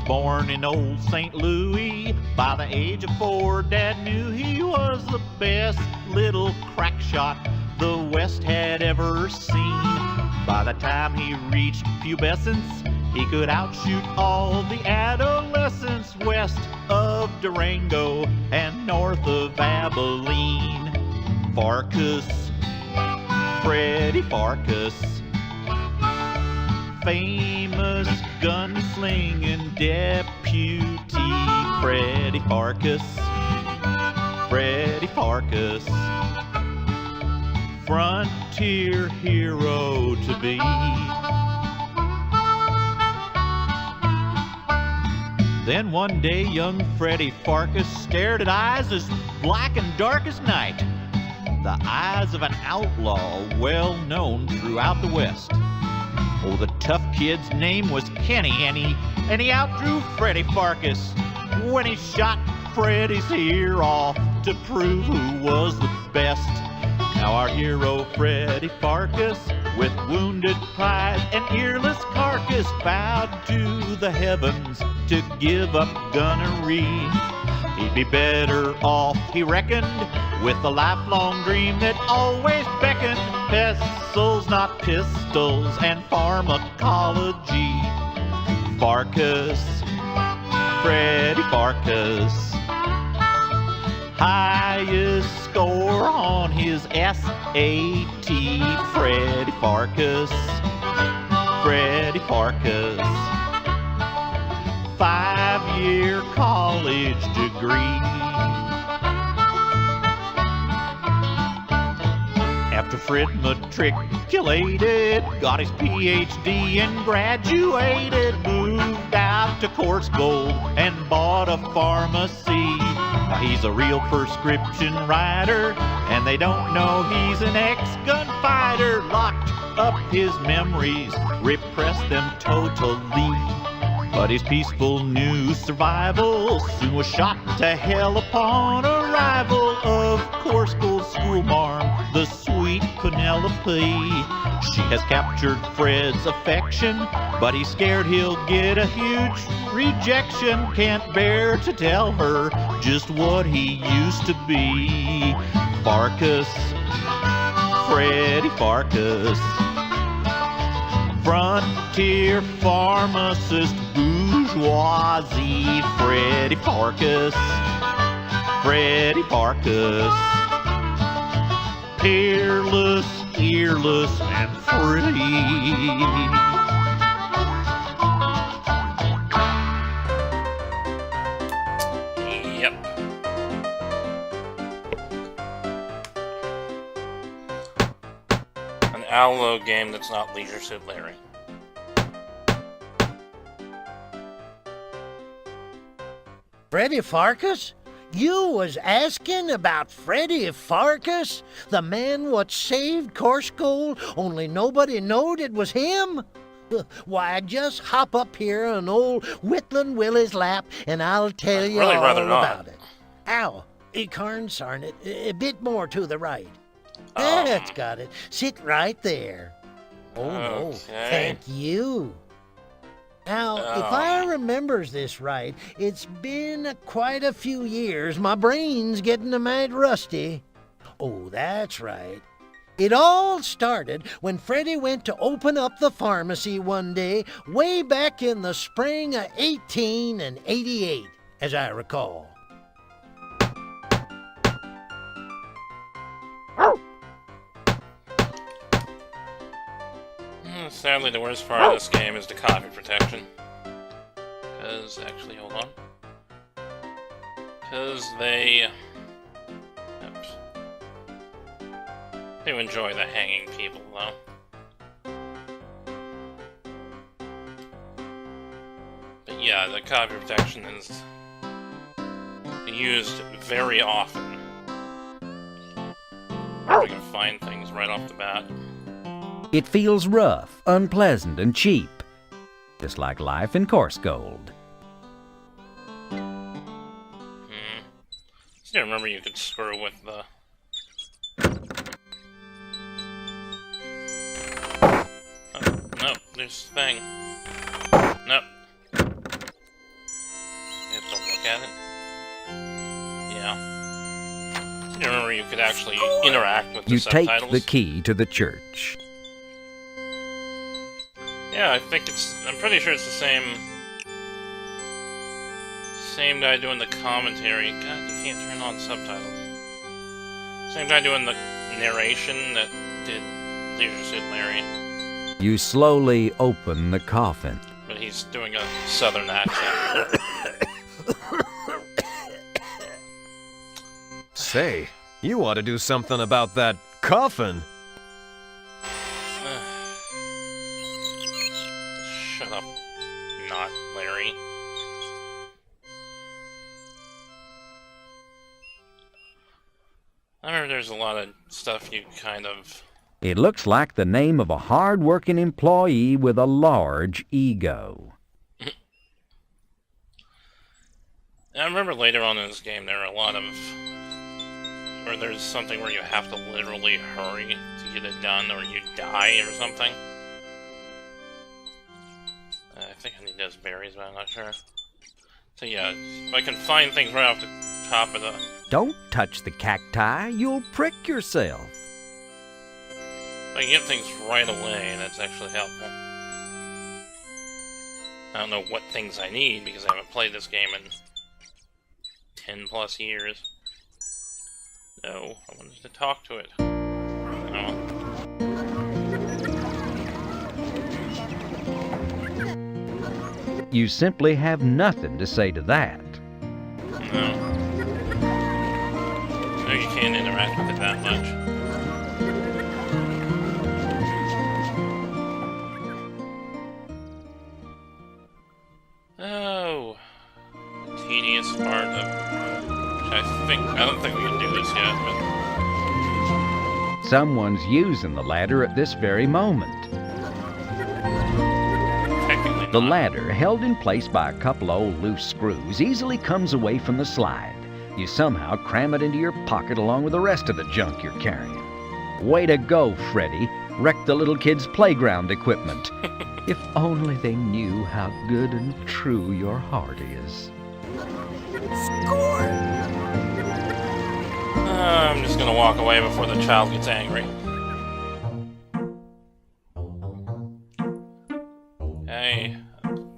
born in old St. Louis. By the age of 4, Dad knew he was the best little crack shot the West had ever seen. By the time he reached pubescence, he could outshoot all the adolescents west of Durango and north of Abilene. Pharkas, Freddy Pharkas, famous gunslinging deputy. Freddy Pharkas, Freddy Pharkas, frontier hero to be. Then one day young Freddy Pharkas stared at eyes as black and dark as night. The eyes of an outlaw well known throughout the West. Oh, the tough kid's name was Kenny, and he outdrew Freddy Pharkas when he shot Freddy's ear off to prove who was the best. Now our hero Freddy Pharkas, with wounded pride and earless carcass, vowed to the heavens to give up gunnery. He'd be better off, he reckoned, with a lifelong dream that always beckoned. Pencils, not pistols, and pharmacology. Pharkas, Freddy Pharkas, highest score on his SAT. Freddy Pharkas, Freddy Pharkas, 5-year college degree. After Fred matriculated, got his PhD and graduated, moved out to Course Gold and bought a pharmacy. Now he's a real prescription writer, and they don't know he's an ex-gunfighter. Locked up his memories, repressed them totally. But his peaceful new survival soon was shot to hell upon arrival of Course Gold schoolmarm, the sweet Penelope. She has captured Fred's affection, but he's scared he'll get a huge rejection. Can't bear to tell her just what he used to be. Pharkas, Freddy Pharkas, frontier pharmacist bourgeoisie. Freddy Pharkas, Freddy Pharkas, peerless, earless, and free. Yep. An Allo game that's not Leisure Suit Larry. Freddy Pharkas? You was asking about Freddy Pharkas? The man what saved Course Gold, only nobody knowed it was him? Why, just hop up here on old Whitland Willie's lap, and I'll tell you really all rather not. about it. Ow, carn it, a bit more to the right. That's got it. Sit right there. Oh, no, thank you. Now, if I remembers this right, it's been quite a few years. My brain's getting a mite rusty. Oh, that's right. It all started when Freddy went to open up the pharmacy one day, way back in the spring of 1888, as I recall. Sadly, the worst part of this game is the copy protection. Because, actually, hold on. Because they... Oops. They enjoy the hanging people, though. But yeah, the copy protection is used very often. If we can find things right off the bat. It feels rough, unpleasant, and cheap, just like life in Course Gold. Still remember you could screw with the... Oh, no, there's a thing. Nope. at it. Yeah. You remember you could actually interact with the You subtitles? take the key to the church. Yeah, I think I'm pretty sure it's the same guy doing the commentary. God, you can't turn on subtitles. Same guy doing the narration that did Leisure Suit Larry. You slowly open the coffin. But he's doing a southern accent. Say, you ought to do something about that coffin. Shut up, not Larry. I remember there's a lot of stuff you kind of... It looks like the name of a hard-working employee with a large ego. I remember later on in this game there are a lot of... Or there's something where you have to literally hurry to get it done or you die or something. I think I need those berries, but I'm not sure. So yeah, if I can find things right off the top of the... Don't touch the cacti, you'll prick yourself. If I can get things right away, that's actually helpful. I don't know what things I need because I haven't played this game in 10 plus years. No, I wanted to talk to it. No. You simply have nothing to say to that. No. No, you can't interact with it that much. Oh. The tedious part of... I don't think we can do this yet, but... Someone's using the ladder at this very moment. Technically The not. ladder, held in place by a couple of old loose screws, easily comes away from the slide. You somehow cram it into your pocket along with the rest of the junk you're carrying. Way to go, Freddy. Wrecked the little kids' playground equipment. If only they knew how good and true your heart is. I'm just gonna walk away before the child gets angry. Hey,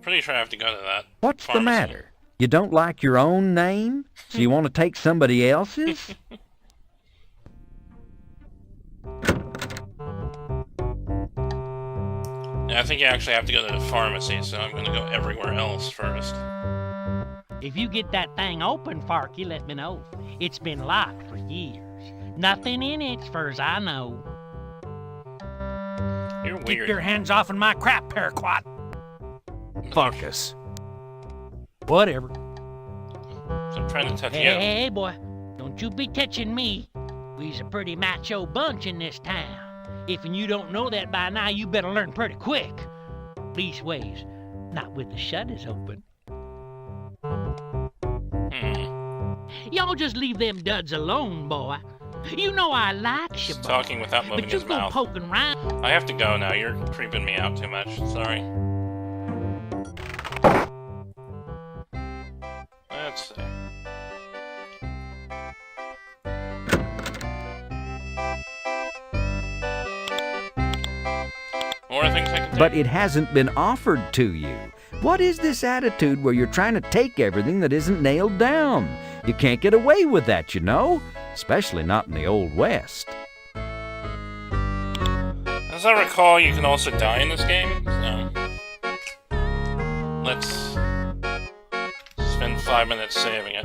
pretty sure I have to go to that What's the pharmacy. matter? You don't like your own name? So you want to take somebody else's? Yeah, I think you actually have to go to the pharmacy, so I'm gonna go everywhere else first. If you get that thing open, Farky, let me know. It's been locked for years. Nothing in it, as far as I know. You're Keep weird. your hands off of my crap, paraquat. Farkas. Whatever. So I'm trying to touch Hey, you. hey, boy. Don't you be touching me. We's a pretty macho bunch in this town. If you don't know that by now, you better learn pretty quick. Leastways, not with the shutters open. Y'all just leave them duds alone, boy. You know I like you, He's boy. talking without moving But you his go mouth. poking around. I have to go now. You're creeping me out too much. Sorry. Let's see. More things I can take. But it hasn't been offered to you. What is this attitude where you're trying to take everything that isn't nailed down? You can't get away with that, you know? Especially not in the Old West. As I recall, you can also die in this game, so... Let's... spend 5 minutes saving it.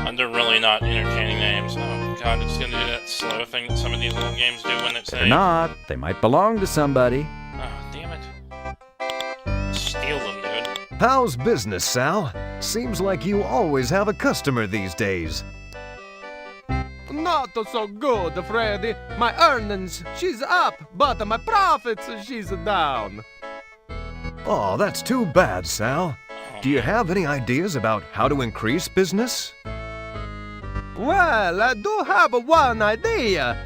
Under really not entertaining names. Oh god, it's gonna do that slow thing that some of these little games do when it's They're saved. not. They might belong to somebody. Oh, damn it. Steal them, dude. How's business, Sal? Seems like you always have a customer these days. Not so good, Freddy. My earnings, she's up, but my profits, she's down. Oh, that's too bad, Sal. Do you have any ideas about how to increase business? Well, I do have one idea.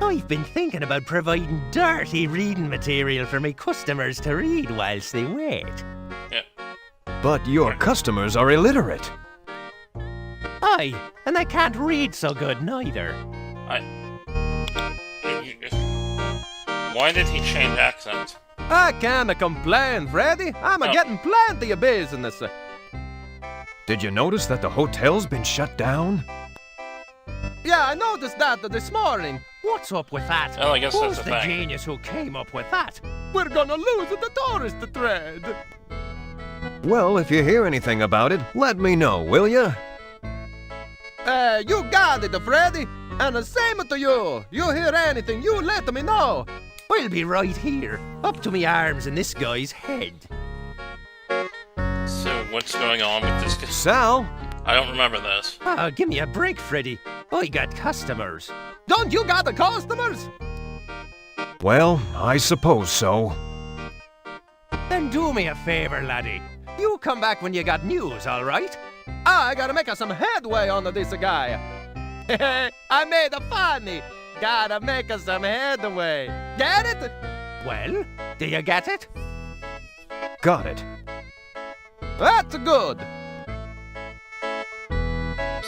I've been thinking about providing dirty reading material for my customers to read whilst they wait. Yeah. But your customers are illiterate. Aye, and they can't read so good neither. Why did he change accents? I can't complain, Freddy. I'm getting plenty of business. Did you notice that the hotel's been shut down? Yeah, I noticed that this morning. What's up with that? Well, I guess Who's that's the the thing. genius who came up with that? We're gonna lose the tourist trade. Well, if you hear anything about it, let me know, will you? You got it, Freddy. And the same to you. You hear anything, you let me know. I'll be right here, up to me arms in this guy's head. So what's going on with this guy? Sal? I don't remember this. Oh, give me a break, Freddy. I got customers. Don't you got the customers? Well, I suppose so. Then do me a favor, laddie. You come back when you got news, all right? I gotta make some headway on this guy. I made a funny. Gotta make some headway. Get it? Well, do you get it? Got it. That's good.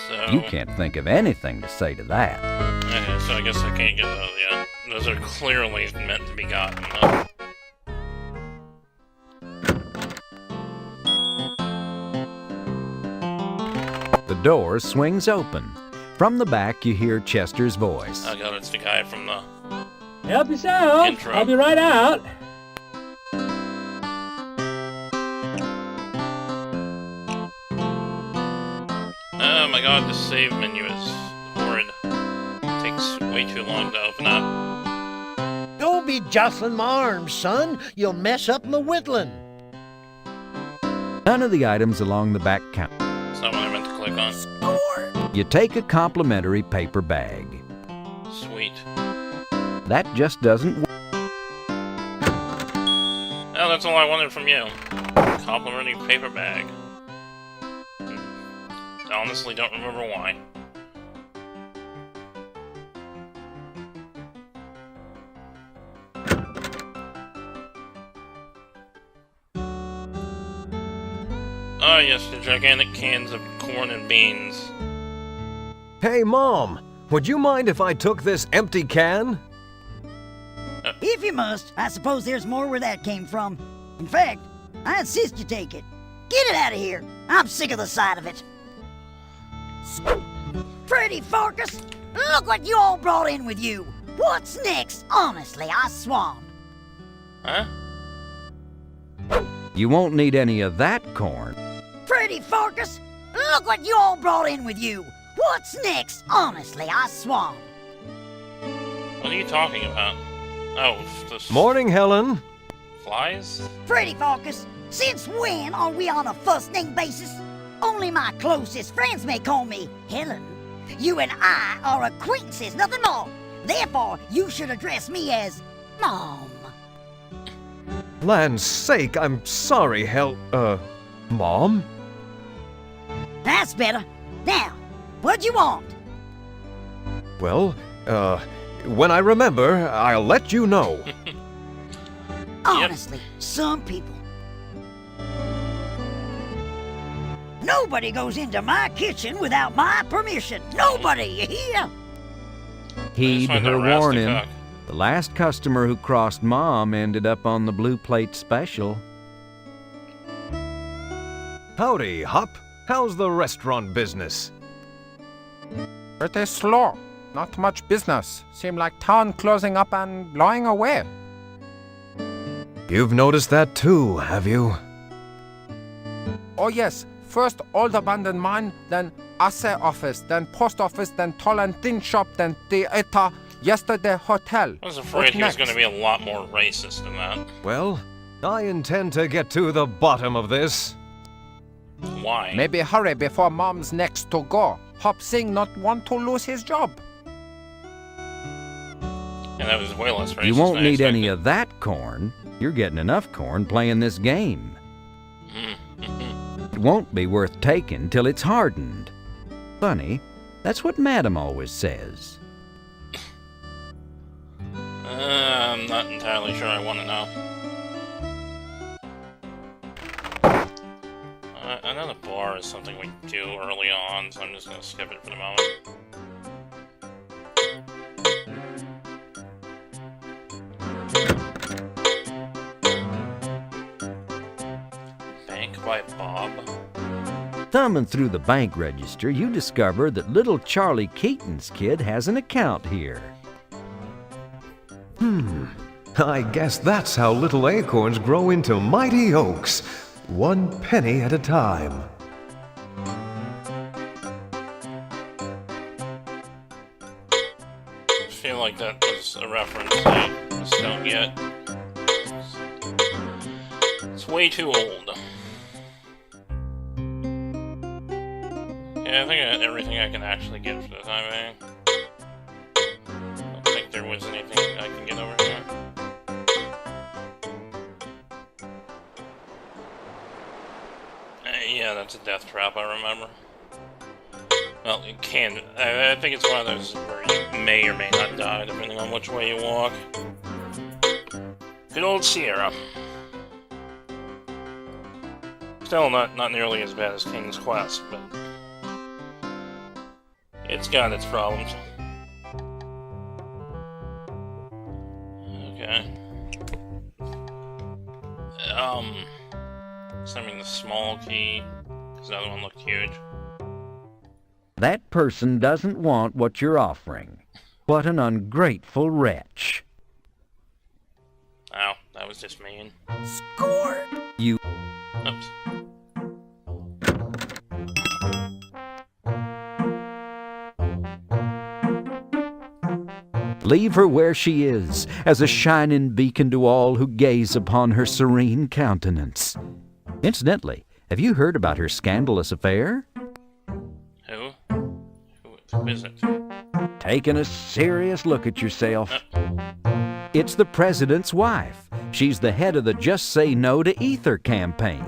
So You can't think of anything to say to that. okay, so I guess I can't get those yet. Those are clearly meant to be gotten, though. The door swings open. From the back, you hear Chester's voice. Oh god, it's the guy from the Help yourself. Intro. I'll be right out. Oh my god, the save menu is horrid. It takes way too long to open up. Don't be jostling my arms, son. You'll mess up my whittling. None of the items along the back counter. That's not what I meant to click on. You take a complimentary paper bag. Sweet. That just doesn't work. Oh, that's all I wanted from you. Complimentary paper bag. I honestly don't remember why. Oh yes, the gigantic cans of corn and beans. Hey, Mom, would you mind if I took this empty can? If you must, I suppose there's more where that came from. In fact, I insist you take it. Get it out of here. I'm sick of the sight of it. Freddy Pharkas, look what you all brought in with you. What's next? Honestly, I swan. Huh? You won't need any of that corn. Freddy Pharkas, look what you all brought in with you. What's next? Honestly, I swan. What are you talking about? Oh, the Morning, Helen. flies? Freddy Pharkas, since when are we on a first-name basis? Only my closest friends may call me Helen. You and I are acquaintances, nothing more. Therefore, you should address me as Mom. Land's sake, I'm sorry, Mom? That's better. Now, what you want? Well, when I remember, I'll let you know. Honestly, some people. Nobody goes into my kitchen without my permission. Nobody, you hear? Heed find her that rascal warning. cock. The last customer who crossed Mom ended up on the blue plate special. Howdy, Hop. How's the restaurant business? Pretty slow. Not much business. Seem like town closing up and blowing away. You've noticed that too, have you? Oh yes, first old abandoned mine, then assay office, then post office, then toll and tin shop, then theater, yesterday hotel. I was afraid he was going to be a lot more racist than that. Well, I intend to get to the bottom of this. Why? Maybe hurry before Mom's next to go. Hop Singh not want to lose his job. And that was way less racist You won't than I need any expected. of that corn. You're getting enough corn playing this game. It won't be worth taking till it's hardened. Funny, that's what Madam always says. I'm not entirely sure I want to know. I know the bar is something we do early on, so I'm just gonna skip it for the moment. Bank by Bob? Thumbing through the bank register, you discover that little Charlie Keaton's kid has an account here. I guess that's how little acorns grow into mighty oaks, 1 penny at a time. I feel like that was a reference I just don't get. It's way too old. Yeah, I think I got everything I can actually get for the time being. I don't think there was anything I can get over here. Yeah, that's a death trap, I remember. Well, it can. I think it's one of those where you may or may not die, depending on which way you walk. Good old Sierra. Still not nearly as bad as King's Quest, but it's got its problems. Okay. Sending the small key, because the other one looked huge. That person doesn't want what you're offering. What an ungrateful wretch. Ow, that was just mean. Score! You... Oops. Leave her where she is, as a shining beacon to all who gaze upon her serene countenance. Incidentally, have you heard about her scandalous affair? Who? Who is it? Taking a serious look at yourself. It's the president's wife. She's the head of the Just Say No to Ether campaign.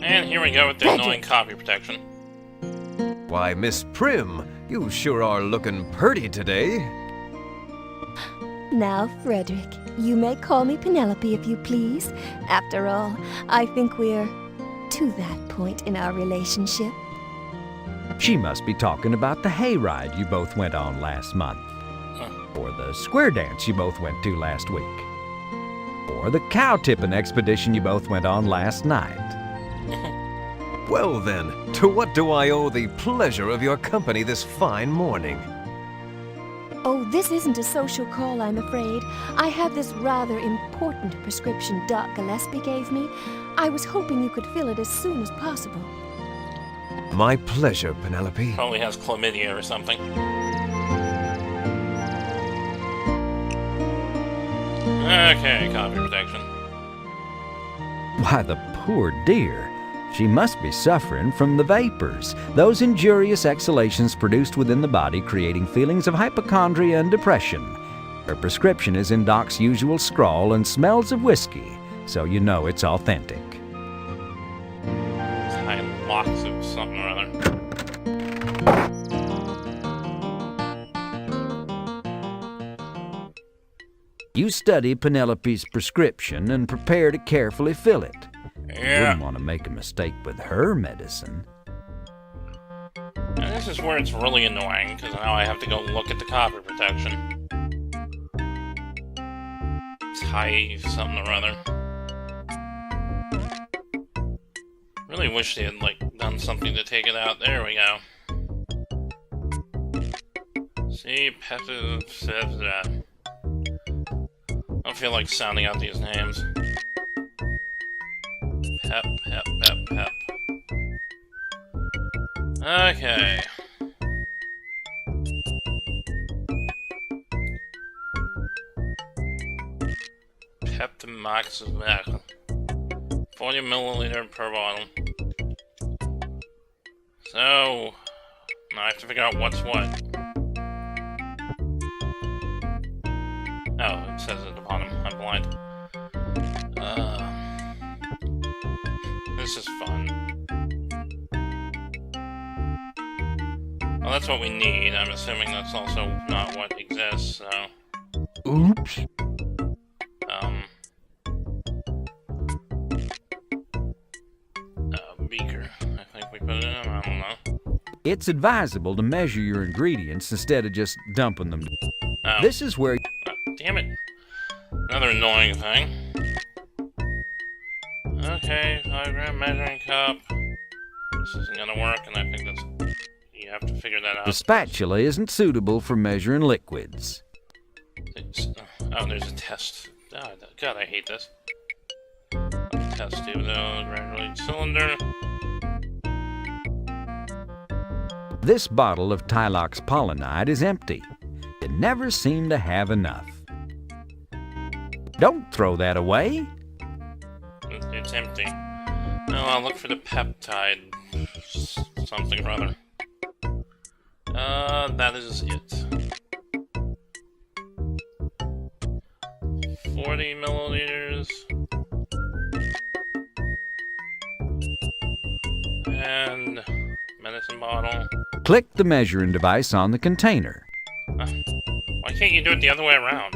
And here we go with the annoying copy protection. Why, Miss Prim, you sure are looking purty today. Now, Frederick, you may call me Penelope if you please. After all, I think we're to that point in our relationship. She must be talking about the hayride you both went on last month. Or the square dance you both went to last week. Or the cow tipping expedition you both went on last night. Well then, to what do I owe the pleasure of your company this fine morning? Oh, this isn't a social call, I'm afraid. I have this rather important prescription Doc Gillespie gave me. I was hoping you could fill it as soon as possible. My pleasure, Penelope. Probably has chlamydia or something. Okay, copy protection. Why, the poor dear. She must be suffering from the vapors, those injurious exhalations produced within the body creating feelings of hypochondria and depression. Her prescription is in Doc's usual scrawl and smells of whiskey, so you know it's authentic. Tiny locks of something or other. You study Penelope's prescription and prepare to carefully fill it. You wouldn't want to make a mistake with her medicine. And this is where it's really annoying, because now I have to go look at the copy protection. Tie something or other. Really wish they had, done something to take it out. There we go. See, I don't feel like sounding out these names. Pep, pep, pep, pep. Okay. Pep the max of that. 40 milliliter per bottle. So, now I have to figure out what's what. Oh, it says at the bottom. I'm blind. This is fun. Well, that's what we need. I'm assuming that's also not what exists, so... Oops. Beaker. I think we put it in him, I don't know. It's advisable to measure your ingredients instead of just dumping them. Oh. This is where... Damn it. Another annoying thing. Okay, 5-gram measuring cup. This isn't gonna work, and I think that's... You have to figure that out. The spatula isn't suitable for measuring liquids. Oh, there's a test. God, I hate this. Test tube, though. Gradually cylinder. This bottle of Tylox pollinide is empty. You never seem to have enough. Don't throw that away. It's empty. No, I'll look for the peptide... something or other. That is it. 40 milliliters. And... medicine bottle. Click the measuring device on the container. Why can't you do it the other way around?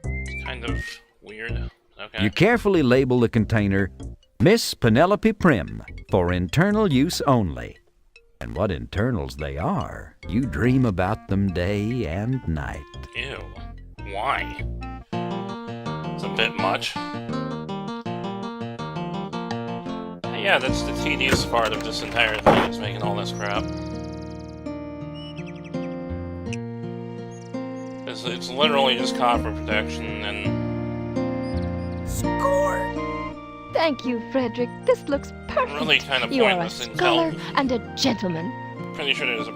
It's kind of weird. Okay. You carefully label the container Miss Penelope Prim for internal use only. And what internals they are, you dream about them day and night. Ew. Why? It's a bit much. Yeah, that's the tedious part of this entire thing, is making all this crap. It's literally just copper protection and... Score! Thank you, Frederick. This looks perfect. Really kind of you are a pointless scholar and a gentleman. Pretty sure there's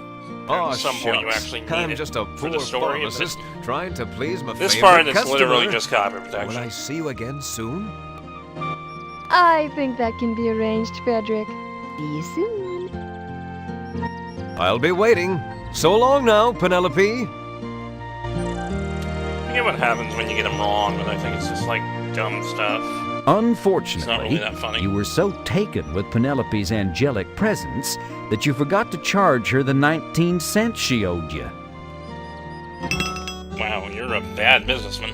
Oh, some point you actually need I'm it just a for poor the story. pharmacist trying to please my This favorite part is customer. literally just copper protection. Will I see you again soon? I think that can be arranged, Frederick. See you soon. I'll be waiting. So long now, Penelope. I forget what happens when you get them wrong, but I think it's just like dumb stuff. Unfortunately, It's not really that funny. you were so taken with Penelope's angelic presence that you forgot to charge her the 19 cents she owed you. Wow, you're a bad businessman.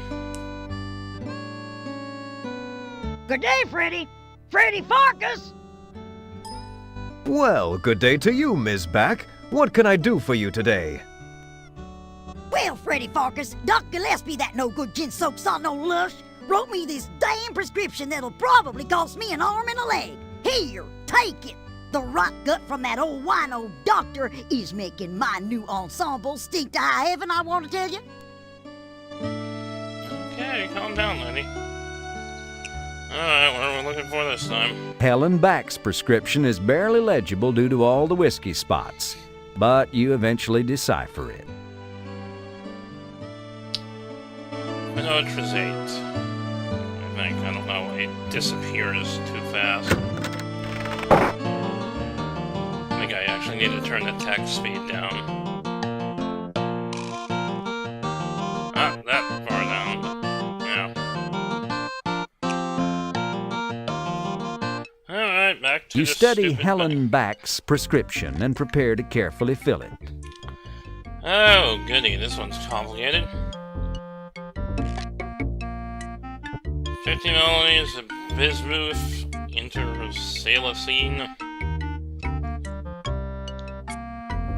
Good day, Freddy. Freddy Pharkas. Well, good day to you, Ms. Back. What can I do for you today? Well, Freddy Pharkas, Doc Gillespie, that no-good gin-soaked saw no lush, wrote me this damn prescription that'll probably cost me an arm and a leg. Here, take it. The rot gut from that old wino doctor is making my new ensemble stink to high heaven, I want to tell you. Okay, calm down, lady. Alright, what are we looking for this time? Helen Back's prescription is barely legible due to all the whiskey spots, but you eventually decipher it. Minotrizate. I don't know, it disappears too fast. I think I actually need to turn the text speed down. Not that far down, but yeah. Alright, back to You the study stupid Helen Back's prescription and prepare to carefully fill it. Oh, goody, this one's complicated. 50 milliliters of bismuth intersalicine.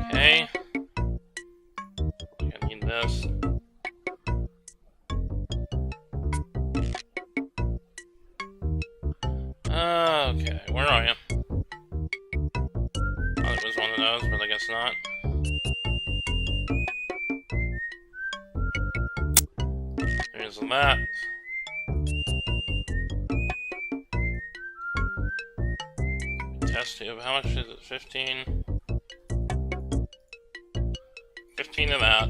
Okay. I'm gonna need this. Okay, where are you? Thought it was one of those, but I guess not. There's that. Test tube, how much is it? 15? 15 of that.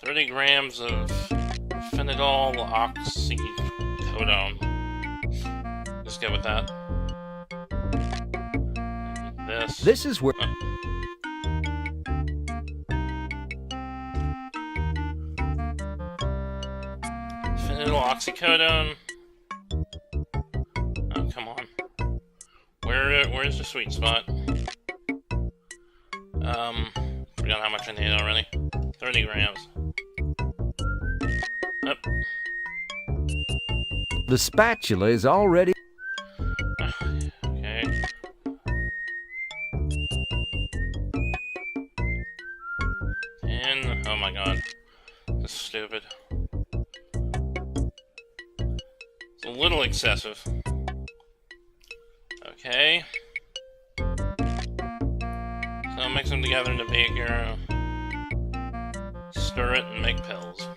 30 grams of phenidol oxycodone. Just go with that. This is where... Phenidol oxycodone. Oh, come on. Where's the sweet spot? Forgot how much I need already. 30 grams. Yep. The spatula is already... Okay. And, oh my god. This is stupid. It's a little excessive. Okay. So mix them together in the beaker. Stir it and make pills.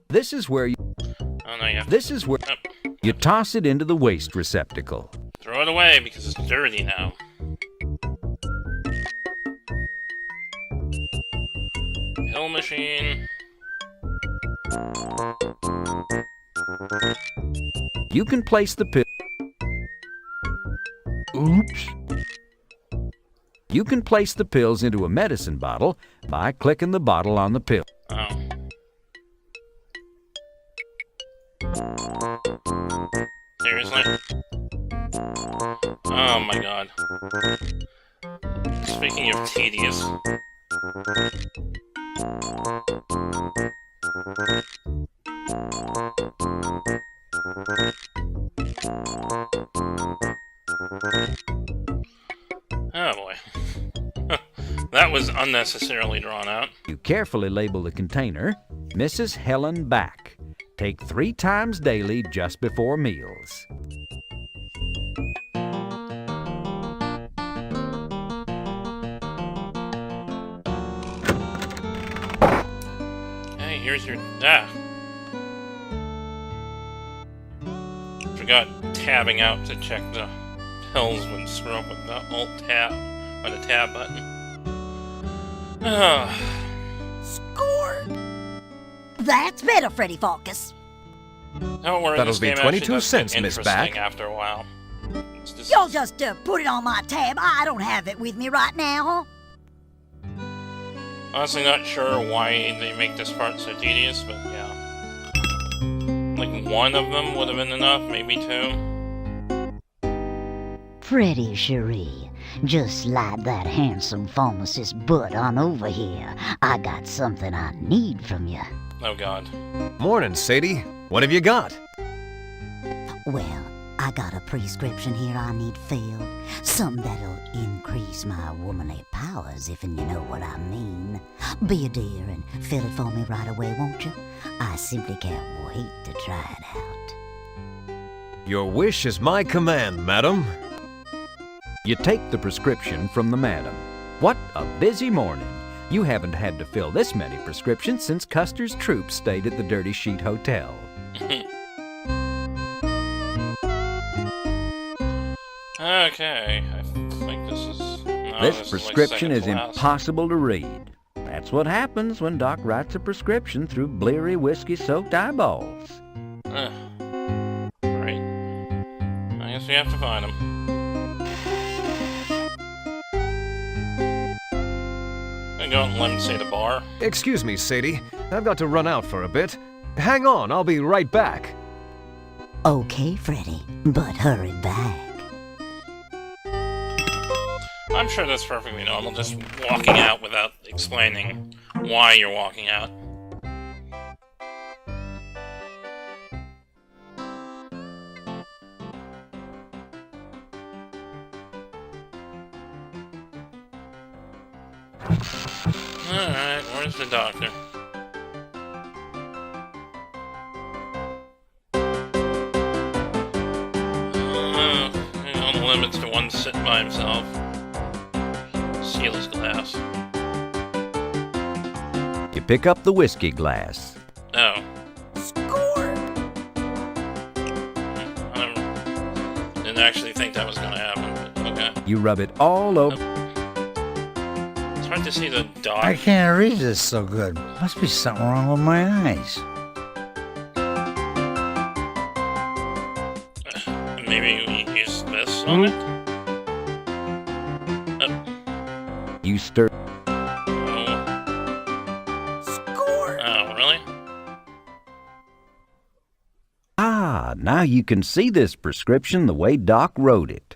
This is where you... Oh, no, you have This is where you toss it into the waste receptacle. throw it away because it's dirty now. Pill machine. You can place the pill... Oops. You can place the pills into a medicine bottle by clicking the bottle on the pill. Oh. Seriously? Oh my god. Speaking of tedious. Oh boy. That was unnecessarily drawn out. You carefully label the container, Mrs. Helen Back. Take 3 times daily just before meals. Hey, here's your... Ah! Forgot tabbing out to check the pills when screw up with the Alt-Tab, or the Tab button. Score! That's better, Freddy Pharkas. Don't worry, That'll this be game 22 actually does cents, get Miss interesting Back. after a while. It's just... Y'all just put it on my tab. I don't have it with me right now. Honestly not sure why they make this part so tedious, but yeah. Like one of them would have been enough, maybe 2. Freddy, Cherie, just slide that handsome pharmacist butt on over here. I got something I need from you. Oh god. Morning, Sadie. What have you got? Well, I got a prescription here I need filled. Something that'll increase my womanly powers, if you know what I mean. Be a dear and fill it for me right away, won't you? I simply can't wait to try it out. Your wish is my command, madam. You take the prescription from the madam. What a busy morning. You haven't had to fill this many prescriptions since Custer's troops stayed at the Dirty Sheet Hotel. Okay, I think this is... No, This prescription is like second to last. impossible to read. That's what happens when Doc writes a prescription through bleary whiskey-soaked eyeballs. Right. I guess we have to find him. Gonna go out and let him say the bar. Excuse me, Sadie. I've got to run out for a bit. Hang on, I'll be right back. Okay, Freddy, but hurry back. I'm sure that's perfectly normal, just walking out without explaining why you're walking out. Alright, where's the doctor? On the limits to one sitting by himself. Seal his glass. You pick up the whiskey glass. Oh. Score! I didn't actually think that was gonna happen, but okay. You rub it all over. It's hard to see the dog. I can't read this so good. Must be something wrong with my eyes. Maybe we use this on it? You stir. Oh. Ah, now you can see this prescription the way Doc wrote it.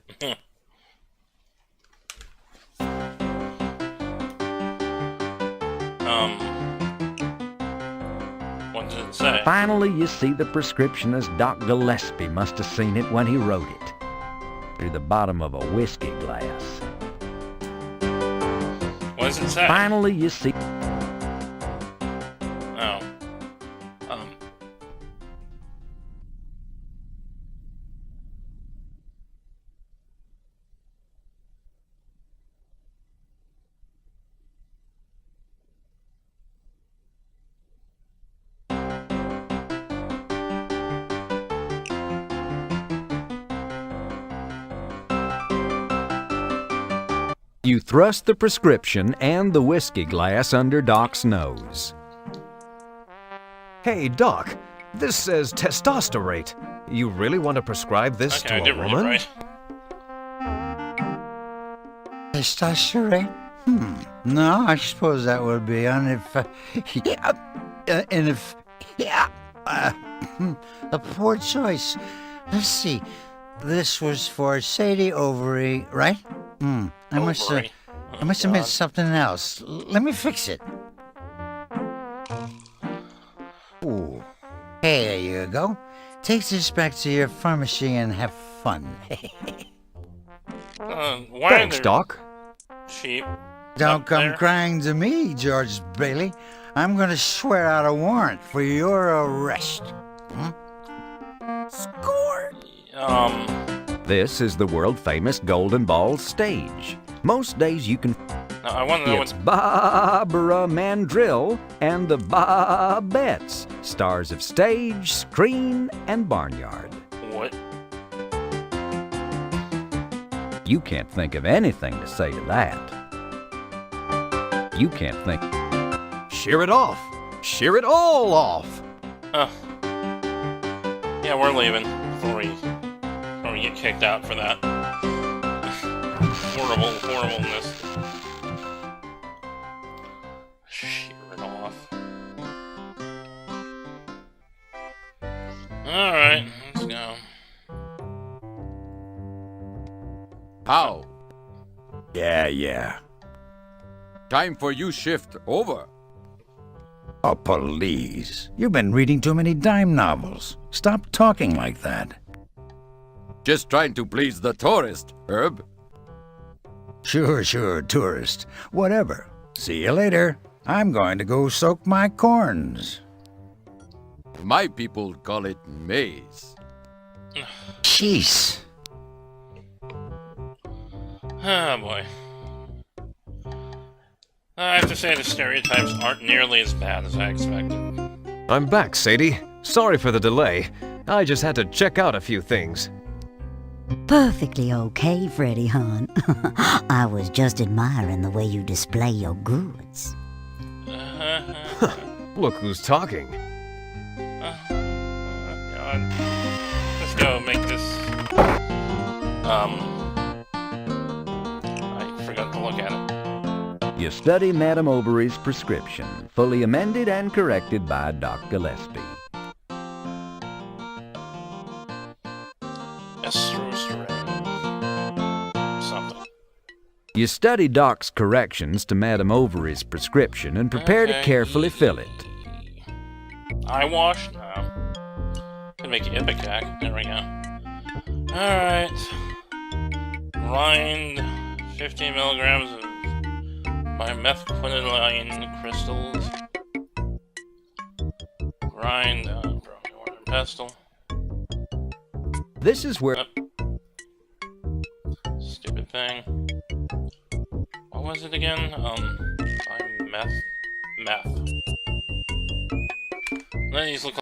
What did it say? Finally, you see the prescription as Doc Gillespie must have seen it when he wrote it. Through the bottom of a whiskey glass. What does it say? Finally, you see... Oh. You thrust the prescription and the whiskey glass under Doc's nose. Hey, Doc, this says testosterate. You really want to prescribe this Okay, I to did a read it woman? right. Testosterate? No, I suppose that would be on if... a poor choice. Let's see. This was for Sadie Ovary, right? I must have meant something else. Let me fix it. Ooh. Hey, there you go. Take this back to your pharmacy and have fun. Why Thanks, are there Doc. sheep? Don't come there? crying to me, George Bailey. I'm going to swear out a warrant for your arrest. Score! This is the world-famous Golden Ball stage. Most days you can... No, I want to know It's what... Barbara Mandrill and the Bobettes, stars of stage, screen, and barnyard. What? You can't think of anything to say to that. You can't think... Shear it off. Shear it all off. Yeah, we're leaving before we get kicked out for that. Horribleness. Shear it off. Alright, let's go. How? Yeah. Time for you shift over. Oh, please. You've been reading too many dime novels. Stop talking like that. Just trying to please the tourist, Herb. Sure, tourist. Whatever. See you later. I'm going to go soak my corns. My people call it maize. Jeez. Oh boy. I have to say the stereotypes aren't nearly as bad as I expected. I'm back, Sadie. Sorry for the delay. I just had to check out a few things. Perfectly okay, Freddy, hon. I was just admiring the way you display your goods. Look who's talking. God. Let's go make this... I forgot to look at it. You study Madame Overy's prescription, fully amended and corrected by Doc Gillespie. Something. You study Doc's corrections to Madame Overy's prescription and prepare to carefully fill it. Eye wash? No. Can make it Ipecac. There we go. Alright. Grind 15 milligrams of methquinidine crystals. Grind broken water pestle. This is where... Stupid thing. What was it again? Meth. None of these look like